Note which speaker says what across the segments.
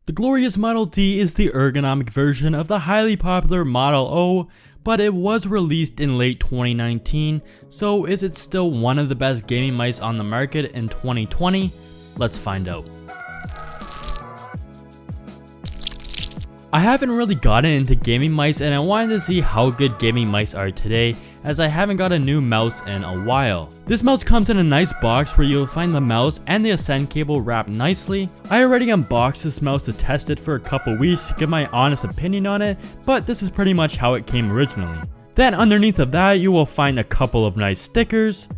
Speaker 1: The glorious Model D is the ergonomic version of the highly popular Model O, but it was released in late 2019, so is it still one of the best gaming mice on the market in 2020? Let's find out. I haven't really gotten into gaming mice and I wanted to see how good gaming mice are today, as I haven't got a new mouse in a while. This mouse comes in a nice box where you'll find the mouse and the Ascend cable wrapped nicely. I already unboxed this mouse to test it for a couple weeks to give my honest opinion on it, but this is pretty much how it came originally. Then underneath of that you will find a couple of nice stickers,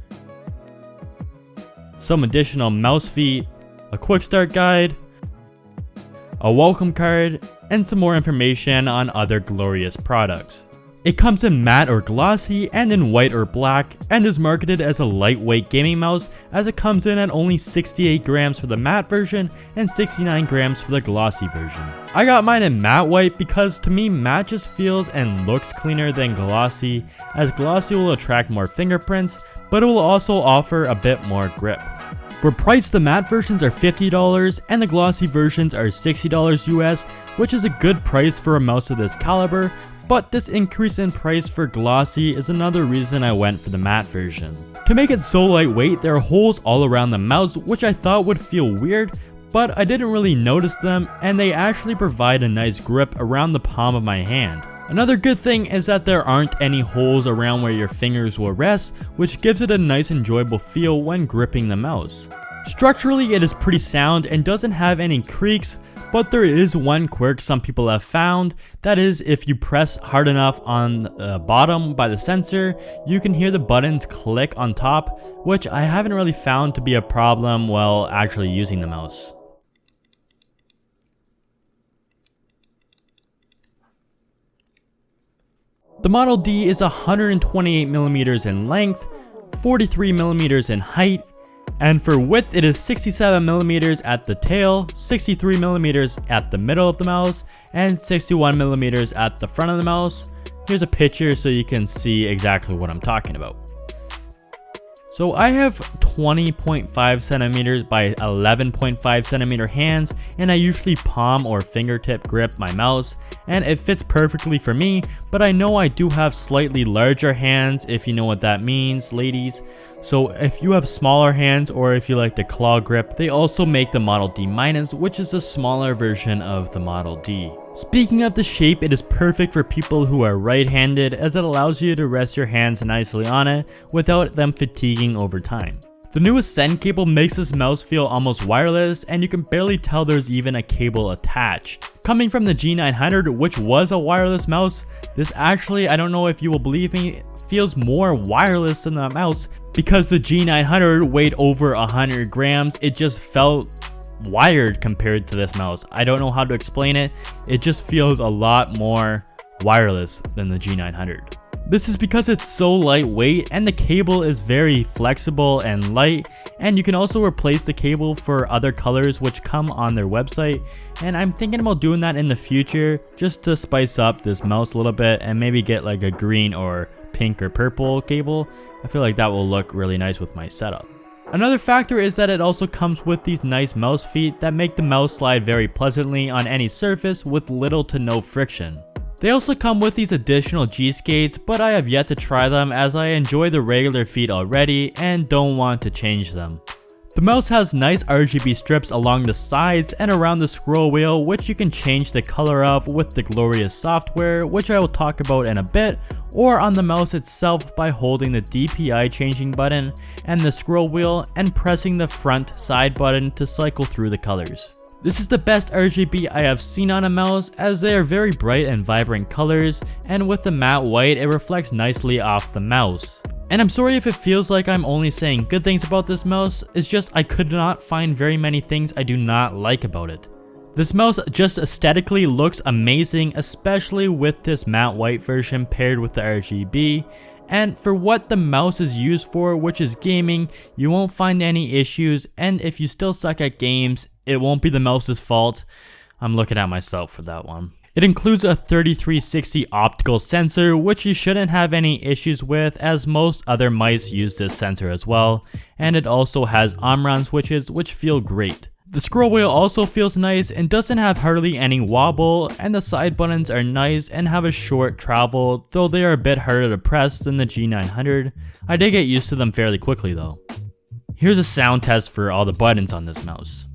Speaker 1: some additional mouse feet, a quick start guide, a welcome card, and some more information on other glorious products. It comes in matte or glossy and in white or black, and is marketed as a lightweight gaming mouse, as it comes in at only 68 grams for the matte version and 69 grams for the glossy version. I got mine in matte white because to me matte just feels and looks cleaner than glossy, as glossy will attract more fingerprints, but it will also offer a bit more grip. For price, the matte versions are $50 and the glossy versions are $60 US, which is a good price for a mouse of this caliber, but this increase in price for glossy is another reason I went for the matte version. To make it so lightweight, there are holes all around the mouse, which I thought would feel weird, but I didn't really notice them, and they actually provide a nice grip around the palm of my hand. Another good thing is that there aren't any holes around where your fingers will rest, which gives it a nice enjoyable feel when gripping the mouse. Structurally it is pretty sound and doesn't have any creaks, but there is one quirk some people have found, that is if you press hard enough on the bottom by the sensor, you can hear the buttons click on top, which I haven't really found to be a problem while actually using the mouse. The Model D is 128mm in length, 43mm in height, and for width it is 67mm at the tail, 63mm at the middle of the mouse, and 61mm at the front of the mouse. Here's a picture so you can see exactly what I'm talking about. So I have 20.5cm by 11.5cm hands, and I usually palm or fingertip grip my mouse, and it fits perfectly for me, but I know I do have slightly larger hands, if you know what that means, ladies. So if you have smaller hands or if you like the claw grip, they also make the Model D-, which is a smaller version of the Model D. Speaking of the shape, it is perfect for people who are right-handed, as it allows you to rest your hands nicely on it without them fatiguing over time. The new Ascend cable makes this mouse feel almost wireless, and you can barely tell there's even a cable attached. Coming from the G900, which was a wireless mouse, this actually, I don't know if you will believe me, feels more wireless than the mouse, because the G900 weighed over 100 grams, it just felt wired compared to this mouse. I don't know how to explain it, it just feels a lot more wireless than the G900. This is because it's so lightweight and the cable is very flexible and light, and you can also replace the cable for other colors which come on their website, and I'm thinking about doing that in the future just to spice up this mouse a little bit and maybe get like a green or pink or purple cable. I feel like that will look really nice with my setup. Another factor is that it also comes with these nice mouse feet that make the mouse slide very pleasantly on any surface with little to no friction. They also come with these additional G-skates, but I have yet to try them as I enjoy the regular feet already and don't want to change them. The mouse has nice RGB strips along the sides and around the scroll wheel, which you can change the color of with the glorious software, which I will talk about in a bit, or on the mouse itself by holding the DPI changing button and the scroll wheel and pressing the front side button to cycle through the colors. This is the best RGB I have seen on a mouse, as they are very bright and vibrant colors, and with the matte white it reflects nicely off the mouse. And I'm sorry if it feels like I'm only saying good things about this mouse, it's just I could not find very many things I do not like about it. This mouse just aesthetically looks amazing, especially with this matte white version paired with the RGB. And for what the mouse is used for, which is gaming, you won't find any issues, and if you still suck at games, it won't be the mouse's fault. I'm looking at myself for that one. It includes a 3360 optical sensor, which you shouldn't have any issues with, as most other mice use this sensor as well, and it also has Omron switches which feel great. The scroll wheel also feels nice and doesn't have hardly any wobble, and the side buttons are nice and have a short travel, though they are a bit harder to press than the G900. I did get used to them fairly quickly though. Here's a sound test for all the buttons on this mouse.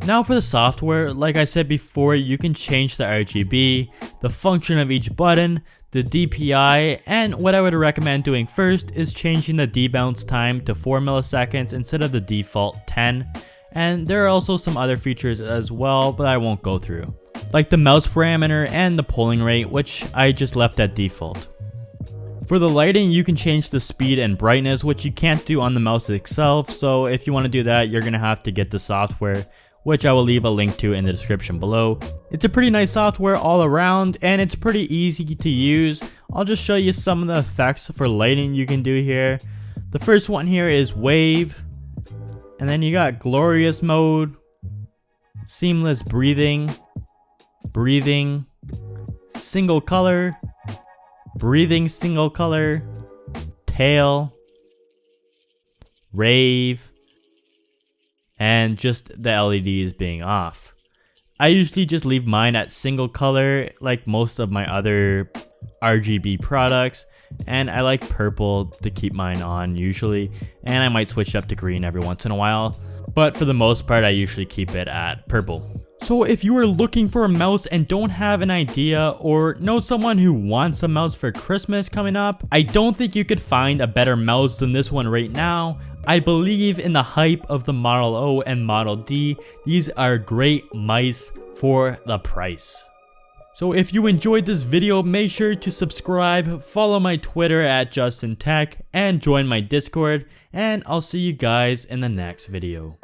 Speaker 1: Now for the software, like I said before, you can change the RGB, the function of each button, the DPI, and what I would recommend doing first is changing the debounce time to 4 milliseconds instead of the default 10. And there are also some other features as well, but I won't go through, like the mouse parameter and the polling rate, which I just left at default. For the lighting, you can change the speed and brightness, which you can't do on the mouse itself, so if you want to do that, you're going to have to get the software, which I will leave a link to in the description below. It's a pretty nice software all around, and it's pretty easy to use. I'll just show you some of the effects for lighting you can do here. The first one here is wave, and then you got glorious mode, seamless breathing, single color, breathing single color, tail, rave, and just the LEDs being off. I usually just leave mine at single color like most of my other RGB products, and I like purple to keep mine on usually, and I might switch it up to green every once in a while, but for the most part I usually keep it at purple. So if you are looking for a mouse and don't have an idea or know someone who wants a mouse for Christmas coming up, I don't think you could find a better mouse than this one right now. I believe in the hype of the Model O and Model D. These are great mice for the price. So if you enjoyed this video, make sure to subscribe, follow my Twitter at JustinTech, and join my Discord, and I'll see you guys in the next video.